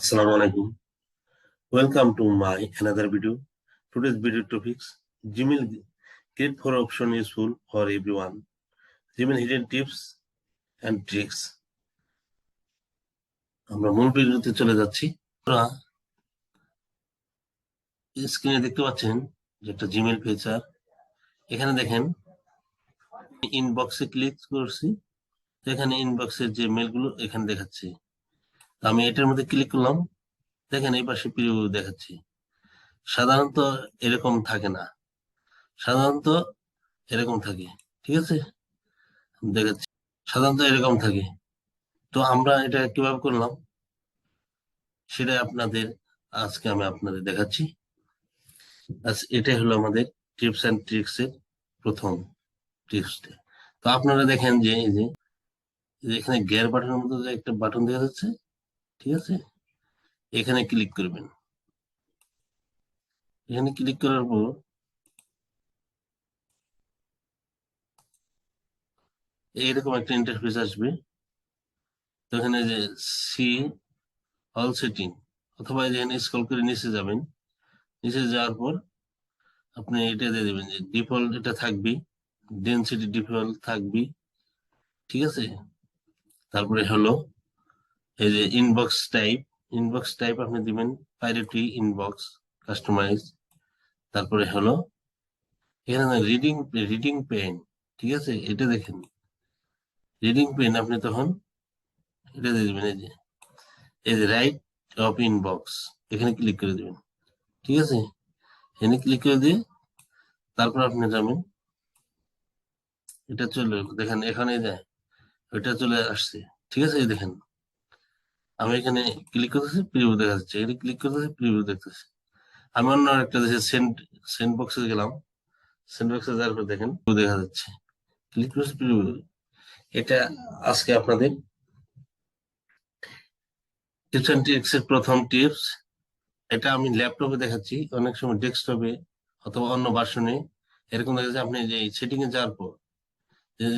Assalamu alaikum. Welcome to my another video. Today's video topics Gmail great for option useful for everyone. Gmail hidden tips and tricks. আমরা মূল ভিডিওতে চলে যাচ্ছি। আপনারা স্ক্রিনে দেখতে পাচ্ছেন যে একটা জিমেল ফিচার। এখানে দেখেন ইনবক্সে ক্লিক করছি, এখানে ইনবক্সের যে মেলগুলো এখানে দেখাচ্ছি। আমি এটার মধ্যে ক্লিক করলাম, দেখেন এই পাশে প্রিভিউ দেখাচ্ছি। সাধারণত এরকম থাকে না, সাধারণত এরকম থাকে। ঠিক আছে, দেখাচ্ছি সাধারণত এরকম থাকে। তো আমরা এটা কিভাবে করলাম সেটা আজকে আমি আপনাদের দেখাচ্ছি। এটাই হলো আমাদের টিপস অ্যান্ড ট্রিক্স এর প্রথম টিপসটা। তো আপনারা দেখেন যে এই যে এখানে গিয়ার বাটনের মতো যে একটা বাটন দেখা যাচ্ছে, ঠিক আছে, এখানে ক্লিক করবেন। এখানে ক্লিক করার পর এইরকম একটা ইন্টারফেস আসবে। তো এখানে যে সি অল সেটিং, অথবা এখানে স্ক্রল করে নিচে যাবেন। নিচে যাওয়ার পর আপনি এটা দিয়ে দেবেন যে ডিফল্ট এটা থাকবে, ডেনসিটি ডিফল্ট থাকবে, ঠিক আছে। তারপরে হলো এই যে ইনবক্স টাইপ আপনি দিবেন প্রায়োরিটি ইনবক্স কাস্টমাইজ। তারপরে হলো এখানে রিডিং পেন, ঠিক আছে, এটা দেখেন রিডিং পেন আপনি তখন এটা দিয়ে দিবেন এই যে রাইট অফ ইনবক্স, এখানে ক্লিক করে দিবেন, ঠিক আছে। এখানে ক্লিক করে দিয়ে তারপর আপনি যাবেন, এটা চলে দেখেন এখানে যায়, ওইটা চলে আসছে, ঠিক আছে। এই দেখেন আমি এখানে ক্লিক করতেছি, প্রিভিউ দেখা যাচ্ছে, এখানে ক্লিক করতেছি, প্রিভিউ দেখতেছি। আমি অন্য একটা দেশে সেন্ড বক্সে গেলাম, সেন্ড বক্সে যাওয়ার পর দেখেন দেখা যাচ্ছে, ক্লিক করছি, প্রিভিউ। এটা আজকে আপনাদের টিপস অ্যান্ড ট্রিক্স এর প্রথম টিপস। এটা আমি ল্যাপটপে দেখাচ্ছি, অনেক সময় ডেস্কটপে অথবা অন্য ভার্সনে এরকম দেখা যাচ্ছে। আপনি যে সেটিং এ যাওয়ার পর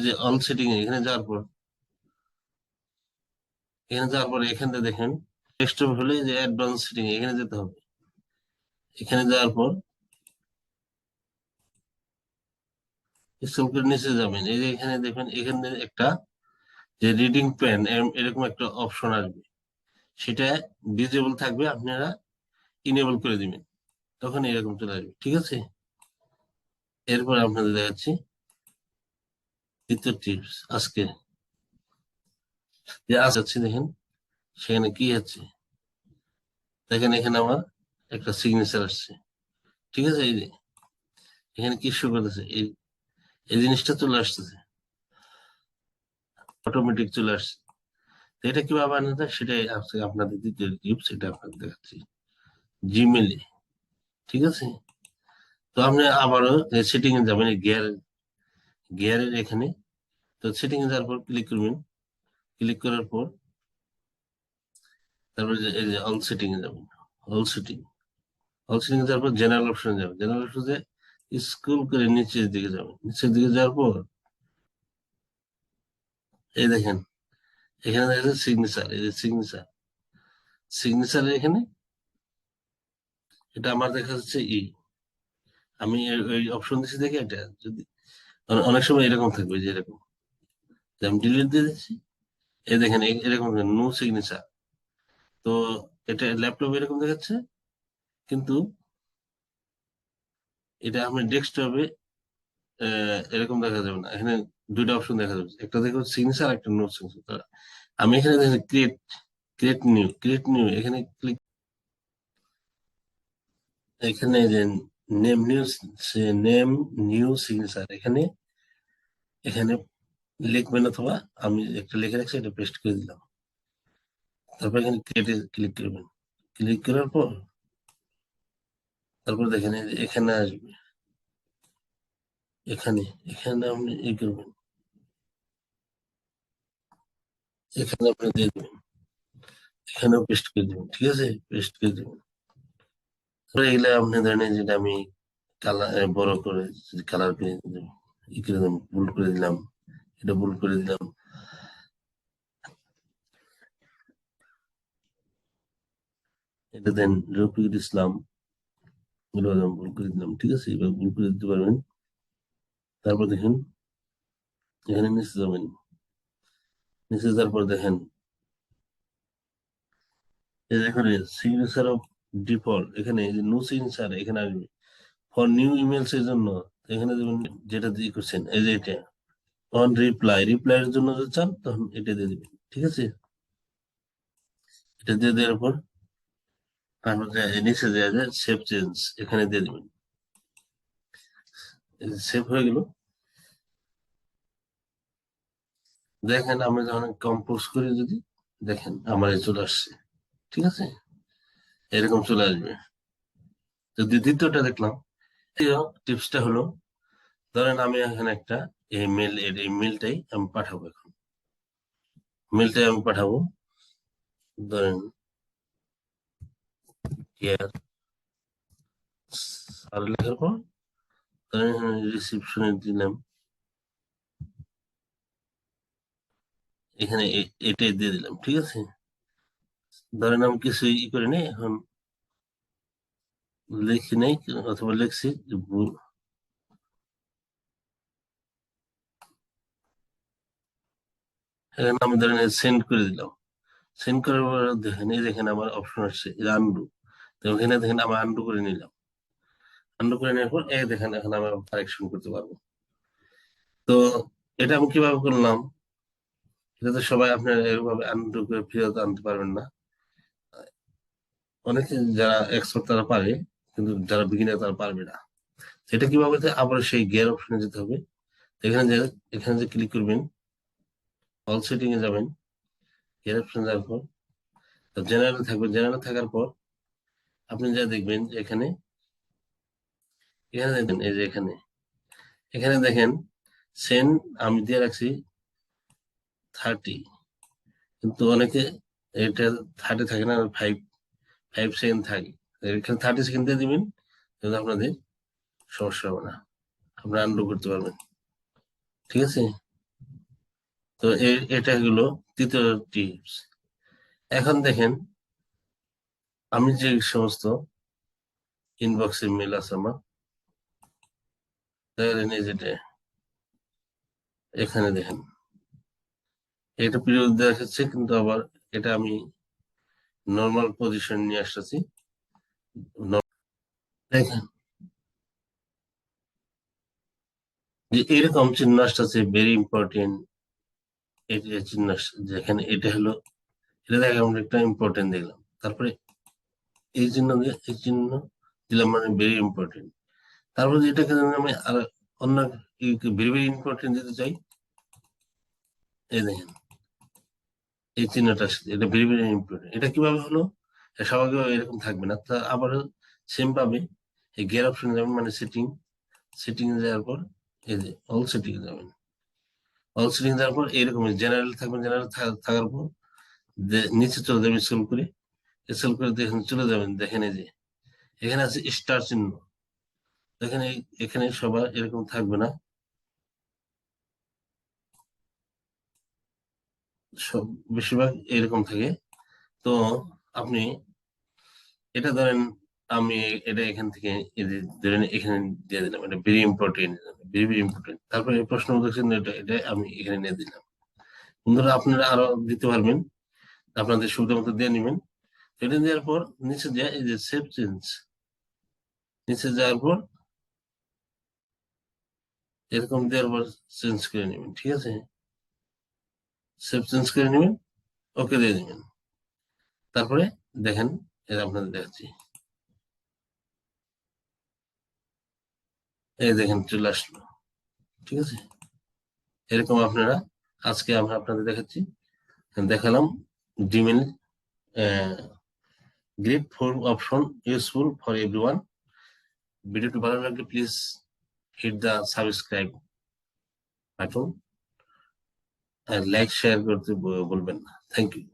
যে অল সেটিং এ এখানে যাওয়ার পর এখান থেকে দেখেন ডেস্কটপ হলে যে অ্যাডভান্স সেটিং এখানে যেতে হবে। এখানে যাওয়ার পর স্ক্রল করে নিচে যাবেন, এই যে এখানে দেখবেন এখানে একটা যে রিডিং পেন এরকম একটা অপশন আসবে, সেটা ডিজেবল থাকবে, আপনারা ইনেবল করে দিবেন, তখন এরকম চলে আসবে, ঠিক আছে। এরপর আপনাদের দেখাচ্ছি দ্বিতীয় টিপস আজকে, যে আজ আছে দেখেন সেখানে কি আছে, দেখেন এখানে আমার একটা সিগনেচার আসছে, ঠিক আছে। এই যে এখানে কি শো করতেছে, এই এই জিনিসটা চলে আসতেছে, অটোমেটিক চলে আসছে। তো এটা কিভাবে বানাতে হয় সেটাই আজকে আপনাদের দ্বিতীয় টিপস, এটা আপনাদের দেখাচ্ছি জিমেলে, ঠিক আছে। তো আপনি আবারও সেটিং এ যাবেন, গিয়ারের এখানে। তো সেটিং এ যাওয়ার পর ক্লিক করবেন, ক্লিক করার পর তারপর এই যে অল সেটিং এ যাবেন, অল সেটিং অল সেটিং এ যাওয়ার পর জেনারেল অপশনে যাবেন, জেনারেল অপশনে স্ক্রল করে নিচের দিকে যাবেন, নিচের দিকে যাওয়ার পর এই দেখেন এখানে দেখা যাচ্ছে সিগনেচার, এই যে সিগনেচার এখানে এটা আমার দেখা যাচ্ছে আমি ওই অপশন দিচ্ছি দেখে, এটা যদি অনেক সময় এরকম থাকবে যে এরকম, যে আমি ডিলিট দিয়ে দিচ্ছি, এই দেখেন এরকম নো সিগনেচার। তো এটা ল্যাপটপ এরকম দেখাচ্ছে, কিন্তু এটা আপনার ডেস্কটপে এরকম দেখা যাবে না। এখানে দুইটা অপশন দেখা যাবে, একটা দেখো সিগনেচার, একটা নো সিগনেচার। আমি এখানে দেখেন ক্রিয়েট নিউ এখানে ক্লিক, এখানে যে name new name new signature এখানে এখানে লিখবেন, অথবা আমি একটা লিখে রাখছি, এটা পেস্ট করে দিলাম। তারপর এখানে ক্রিয়েটে ক্লিক করবেন, ক্লিক করার পর তারপর দেখেন এই যে এখানে আসবে, এখানে এখানে আপনি করবেন, এখানে আপনি দিয়ে দেবেন, এখানেও পেস্ট করে দেবেন, ঠিক আছে, পেস্ট করে দেবেন। এগুলো আপনি ধরেন যেটা আমি কালার বড় করে কালার করে দিলাম, করে দিলাম, ভুল করে দিলাম, এটা ভুল করে দিলাম। এটা দেন রফিকুল ইসলাম, ভুল করে দিলাম, ঠিক আছে, এবার ভুল করে দিতে পারবেন। তারপর দেখেন এখানে নিচে যাবেন, নিচে যাওয়ার পর দেখেন এই যে এখানে সিগনেচার অফ ডিফল্ট, এখানে নো সিগনেচার এখানে আসবে। ফর নিউ ইমেলস এর জন্য এখানে দেবেন যেটা দিয়ে করছেন, এই যে এটা অন রিপ্লাই, রিপ্লাই এর জন্য যদি চান তখন এটা দিয়ে দিবেন, ঠিক আছে। এটা দিয়ে দেওয়ার পর তারপর নিচে দেওয়া যায় সেভ চেঞ্জ, এখানে দিয়ে দিবেন, সেভ হয়ে গেল। দেখেন আমি যখন কম্পোজ করি যদি দেখেন আমার এই চলে আসছে, ঠিক আছে, এরকম চলে আসবে। যদি দ্বিতীয়টা দেখলাম, টিপসটা হলো ধরেন আমি এখানে একটা এই মেলটাই আমি পাঠাবো, এখন মেলটাই আমি পাঠাবো, ধরেন ইয়ার আর লেখার পর ধরেন এখানে রিসিপশনে দিলাম, এখানে এটাই দিয়ে দিলাম, ঠিক আছে। ধরেন আমি কিছু করে নেই, এখন লিখি নেই অথবা লিখছি যে এখানে আমি ধরেন সেন্ড করে দিলাম, সেন্ড করার পর দেখেন এই দেখেন আমার অপশন আসছে আনডু, তো ওখানে দেখেন আমি আনডু করে নিলাম, আনডু করে নেওয়ার পর এই দেখেন এখন আমি কারেকশন করতে পারবো। তো এটা আমি কিভাবে করলাম, এটা তো সবাই আপনার এভাবে আনডু করে ফেরত আনতে পারবেন না, অনেকে যারা এক্সপার্ট তারা পারে, কিন্তু যারা বিগিনার তারা পারবে না। এটা কিভাবে আবার সেই গিয়ার অপশনে যেতে হবে, এখানে যে এখানে যে ক্লিক করবেন, অল সেটিং এ যাবেন, গিয়ার অপশনে যাওয়ার পর জেনারেল থাকবে, জেনারেল থাকার পর আপনি যা দেখবেন যে এখানে, এখানে দেখবেন এই যে এখানে, এখানে দেখেন সেন আমি দিয়ে রাখছি 30, কিন্তু অনেকে এটা 30 থাকে না, 5 সেকেন্ড থাকে, এখানে 30 সেকেন্ড দিয়ে দিবেন, কিন্তু আপনাদের সমস্যা হবে না, আপনারা আনডু করতে পারবেন, ঠিক আছে। তো এটা হলো তৃতীয় টিপস। এখন দেখেন আমি যে সমস্ত ইনবক্সে মেল আছে আমার, দেখেন এই যেটা এখানে দেখেন এটা পিরিয়ড দেখাচ্ছে, কিন্তু আবার এটা আমি নর্মাল পজিশন নিয়ে আসতেছি। দেখেন যে এরকম চিহ্ন আসতেছে ভেরি ইম্পর্টেন্ট, এটা চিহ্ন আসছে যেখানে এটা হলো, এটা দেখে আমরা একটা ইম্পর্টেন্ট দেখলাম, তারপরে এই চিহ্ন দিয়ে এই চিহ্ন দিলাম মানে ভেরি ইম্পর্টেন্ট। তারপরে এটাকে যদি আমি আর অন্য ভেরি ভেরি ইম্পর্টেন্ট দিতে চাই, এই দেখেন এই চিহ্নটা আসছে, এটা ভেরি ভেরি ইম্পর্টেন্ট। এটা কিভাবে হলো, এটা স্বাভাবিকভাবে এরকম থাকবে না, তা আবার সেম ভাবে এই গিয়ার অপশনে যাবেন, মানে সেটিং, সেটিং এ যাওয়ার পর এই যে অল সেটিং এ যাবেন, অল সেটিং যাওয়ার পর এইরকম জেনারেল থাকবেন, জেনারেল থাকার পর নিচে চলে যাবেন, স্ক্রল করে, স্ক্রল করে দেখেন চলে যাবেন, দেখেন এই যে এখানে আছে স্টার চিহ্ন, দেখেন এখানে সবার এরকম থাকবে না, সব বেশিরভাগ এরকম থাকে। তো আপনি এটা ধরেন আমি এটা এখান থেকে এই যে ধরেন এখানে দিয়ে দিলাম, এটা very important, very very important, তারপরে এই প্রশ্ন দেখছেন এটা এটা আমি এখানে নিয়ে দিলাম। বন্ধুরা আপনারা আরো দিতে পারবেন, আপনাদের সুবিধা মতো দিয়ে নেবেন। এটা দেওয়ার পর নিচে যায় এই যে সেভ চেঞ্জ, নিচে যাওয়ার পর এরকম দেওয়ার পর চেঞ্জ করে নেবেন, ঠিক আছে, সেভ চেঞ্জ করে নেবেন, ওকে দিয়ে দিবেন। তারপরে দেখেন এটা আপনাদের দেখাচ্ছি, এই দেখেন চলে আসলো, ঠিক আছে। এরকম আপনারা, আজকে আমরা আপনাদের দেখাচ্ছি, দেখালাম Gmail great for option useful for everyone. ভিডিওটি ভালো লাগলে please hit the subscribe button, আর লাইক শেয়ার করতে বলবেন না। Thank you.